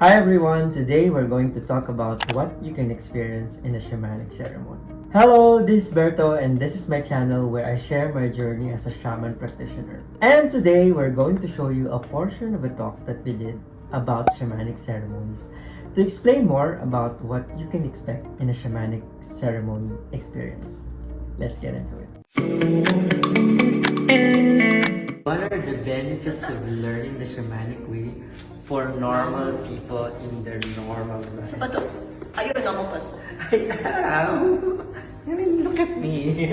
Hi everyone, today we're going to talk about what you can experience in a shamanic ceremony. Hello, this is Berto and this is my channel where I share my journey as a shaman practitioner. And today we're going to show you a portion of a talk that we did about shamanic ceremonies to explain more about what you can expect in a shamanic ceremony experience. Let's get into it. What are the benefits of learning the shamanic way for normal people in their normal lives? But are you a normal person? I am. I mean, look at me.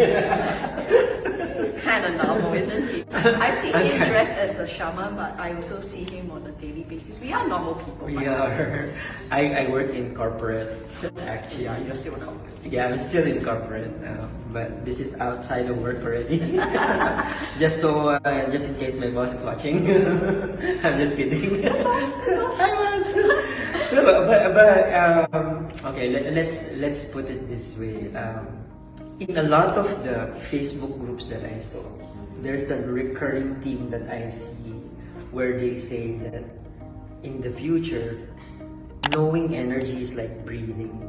He's kind of normal, isn't he? I've seen him dressed as a shaman, but I also see him on a daily basis. We are normal people. We are. I work in corporate, actually. Yeah, you're still a corporate. Yeah, I'm still in corporate, but this is outside of work already. just in case my boss is watching. I'm just kidding. I was. No, okay. Let's put it this way. In a lot of the Facebook groups that I saw, there's a recurring theme that I see where they say that in the future, knowing energy is like breathing.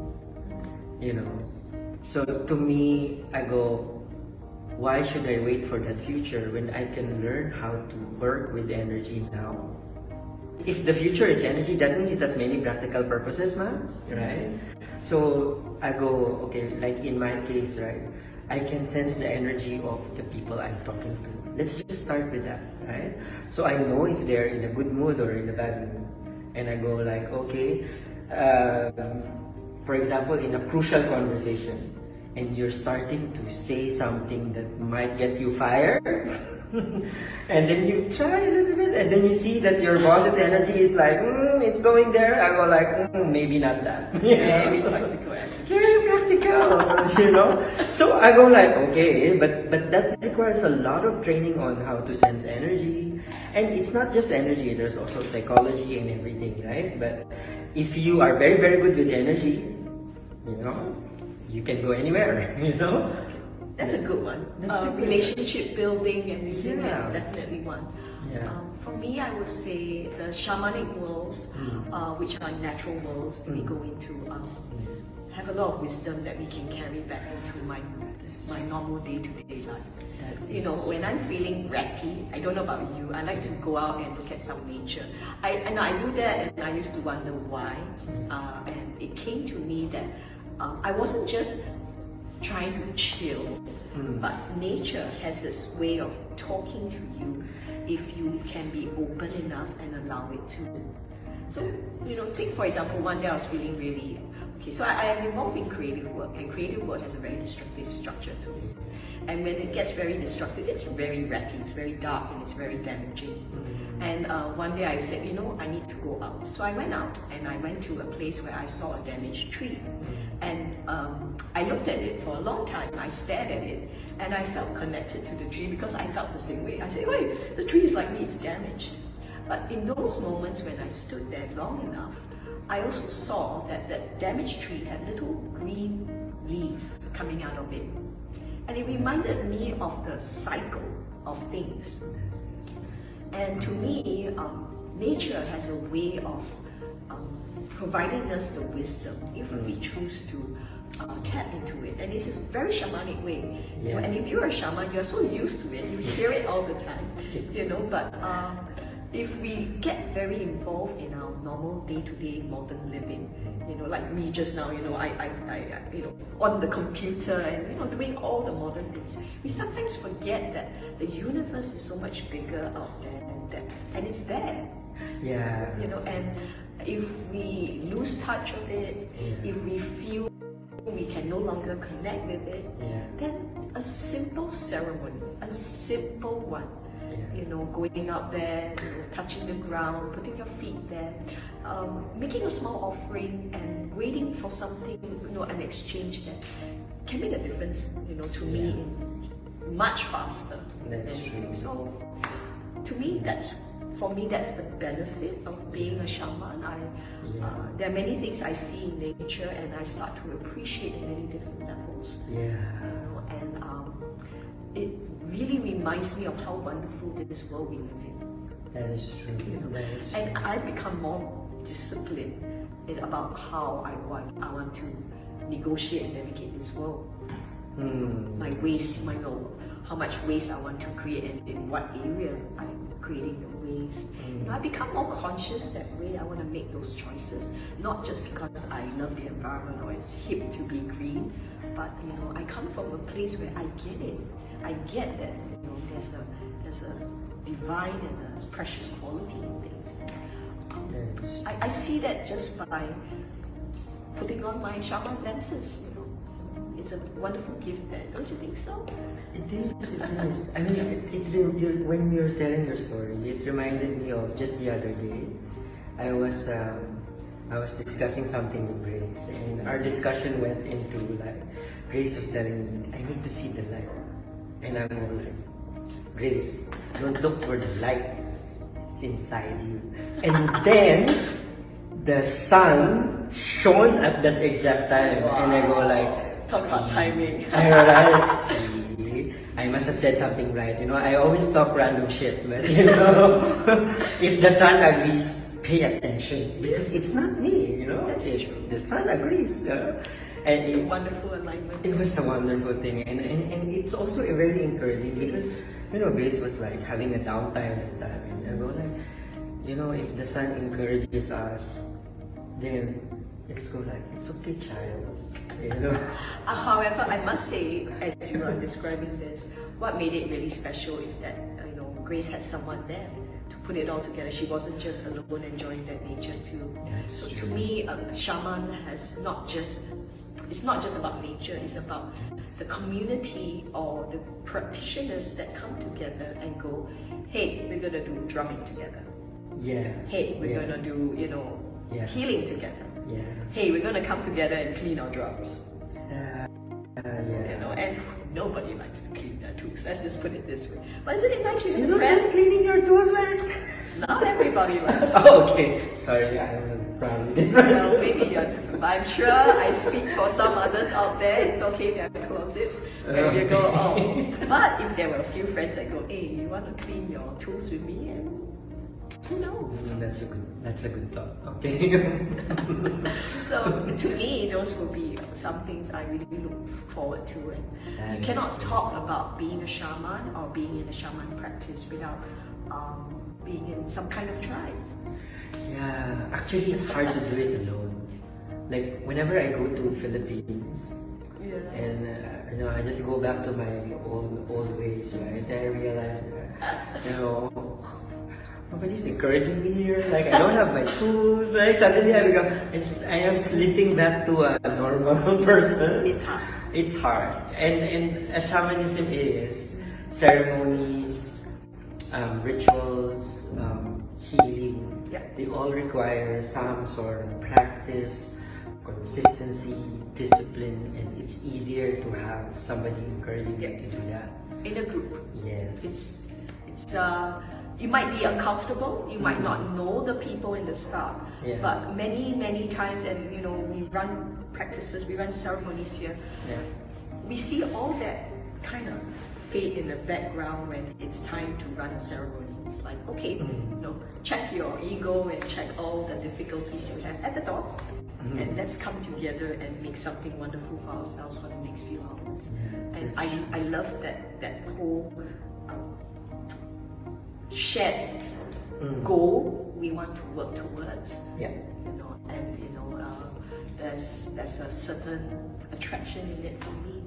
You know. So to me, I go, why should I wait for that future when I can learn how to work with energy now? If the future is energy, that means it has many practical purposes, man, right? So I go, okay, like in my case, right? I can sense the energy of the people I'm talking to. Let's just start with that, right? So I know if they're in a good mood or in a bad mood. And I go like, okay, for example, in a crucial conversation, and you're starting to say something that might get you fired, and then you try a little bit, and then you see that your boss's energy is like, it's going there. I go like, maybe not that. Very practical, actually. Very practical, you know. So I go like, okay, but that requires a lot of training on how to sense energy, and it's not just energy. There's also psychology and everything, right? But if you are very, very good with energy, you know, you can go anywhere, you know. That's a good one. Relationship building and using it is definitely one. Yeah. For me, I would say the shamanic worlds, which are natural worlds that we go into, have a lot of wisdom that we can carry back into my normal day-to-day life. You know, when I'm feeling ratty, I don't know about you, I like to go out and look at some nature. I do that, and I used to wonder why. And it came to me that I wasn't just trying to chill, but nature has this way of talking to you if you can be open enough and allow it to. So, you know, take for example, one day I was feeling really, okay, so I am involved in creative work, and creative work has a very destructive structure to it. And when it gets very destructive, it's very ratty, it's very dark, and it's very damaging. And one day I said, you know, I need to go out. So I went out, and I went to a place where I saw a damaged tree. And I looked at it for a long time. I stared at it, and I felt connected to the tree because I felt the same way. I said, wait, the tree is like me, it's damaged. But in those moments when I stood there long enough, I also saw that that damaged tree had little green leaves coming out of it. And it reminded me of the cycle of things. And to me, nature has a way of providing us the wisdom if we choose to tap into it. And this is a very shamanic way. You know, and if you're a shaman, you're so used to it, you hear it all the time, you know, but if we get very involved in our normal day-to-day modern living, you know, like me just now, you know, I you know, on the computer and, you know, doing all the modern things, we sometimes forget that the universe is so much bigger out there than that, and it's there. Yeah. You know, and if we lose touch of it, if we feel we can no longer connect with it, then a simple ceremony, a simple one, you know, going out there, you know, touching the ground, putting your feet there, making a small offering and waiting for something, you know, an exchange that can make a difference, you know, to me in much faster than anything. So to me, that's the benefit of being a shaman. There are many things I see in nature, and I start to appreciate in many different levels. Yeah. You know, and it really reminds me of how wonderful this world we live in. That is true. You know? That is true. And I've become more discipline in about how I want to negotiate and navigate this world. My waste, how much waste I want to create and in what area I'm creating the waste. I become more conscious that way. I want to make those choices, not just because I love the environment or it's hip to be green, but I come from a place where I get it. I get that there's a divine and a precious quality in things. I see that just by putting on my shaman lenses. It's a wonderful gift, there. Don't you think so? It is. I mean, when you're telling your story, it reminded me of just the other day. I was discussing something with Grace, and our discussion went into like, Grace was telling me, I need to see the light. And I'm all like, Grace, don't look for the light. It's inside you. And then, the sun shone at that exact time. Wow. And I go like, talk about timing. I realized, see, I must have said something right. I always talk random shit, but if the sun agrees, pay attention because it's not me. That's true. The sun agrees. And it's a wonderful alignment. It was a wonderful thing, and it's also very encouraging because Grace was like having a downtime at the time, and I go like, if the sun encourages us, then let's go like, it's okay, child. However, I must say, as you are describing this, what made it really special is that Grace had someone there to put it all together. She wasn't just alone enjoying that nature too. So to me, a shaman it's not just about nature. It's about the community or the practitioners that come together and go, hey, we're gonna do drumming together. Yeah. Hey, we're gonna do healing together. Yeah. Hey, we're gonna come together and clean our drums. Yeah. And nobody likes to clean their tools. Let's just put it this way. But isn't it nice to have a You friend? cleaning your tools, man? Not everybody likes to. Oh, okay. Sorry, I'm probably different. Well, maybe you're different. But I'm sure I speak for some others out there. It's okay, they have closets where you go, oh. But if there were a few friends that go, hey, you want to clean your tools with me? And who knows? That's a good thought. Okay. So to me, those will be some things I really look forward to. And you cannot talk about being a shaman or being in a shaman practice without being in some kind of tribe. Yeah, actually, it's hard to do it alone. Like whenever I go to Philippines, and I just go back to my old ways, right? I realize that nobody's encouraging me here. Like I don't have my tools. Like suddenly I am slipping back to a normal person. It's hard. It's hard. And shamanism is ceremonies, rituals, healing. Yeah. They all require some sort of practice, consistency, discipline, and it's easier to have somebody encouraging you to do that. In a group. Yes. It's you might be uncomfortable, you might not know the people in the staff, but many times, and we run practices, we run ceremonies here, we see all that kind of fade in the background when it's time to run a ceremony. It's like, okay, check your ego and check all the difficulties you have at the door, and let's come together and make something wonderful for ourselves for the next few hours. And I love that whole shared goal we want to work towards. There's a certain attraction in it for me.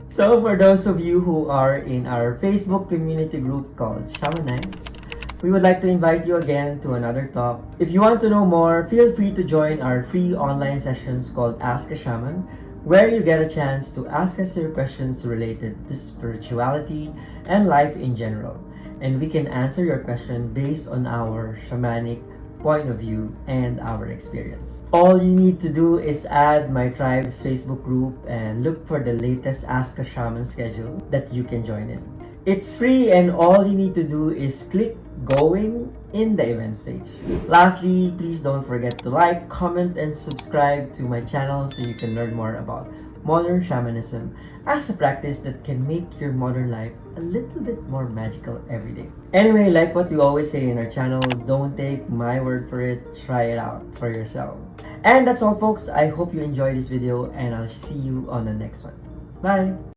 So for those of you who are in our Facebook community group called Shamanites, we would like to invite you again to another talk. If you want to know more, feel free to join our free online sessions called Ask a Shaman, where you get a chance to ask us your questions related to spirituality and life in general. And we can answer your question based on our shamanic point of view and our experience. All you need to do is add my tribe's Facebook group and look for the latest Ask a Shaman schedule that you can join in. It's free and all you need to do is click going in the events page. Lastly, please don't forget to like, comment, and subscribe to my channel so you can learn more about modern shamanism as a practice that can make your modern life a little bit more magical every day. Anyway, like what we always say in our channel, don't take my word for it, try it out for yourself. And that's all folks, I hope you enjoyed this video and I'll see you on the next one. Bye!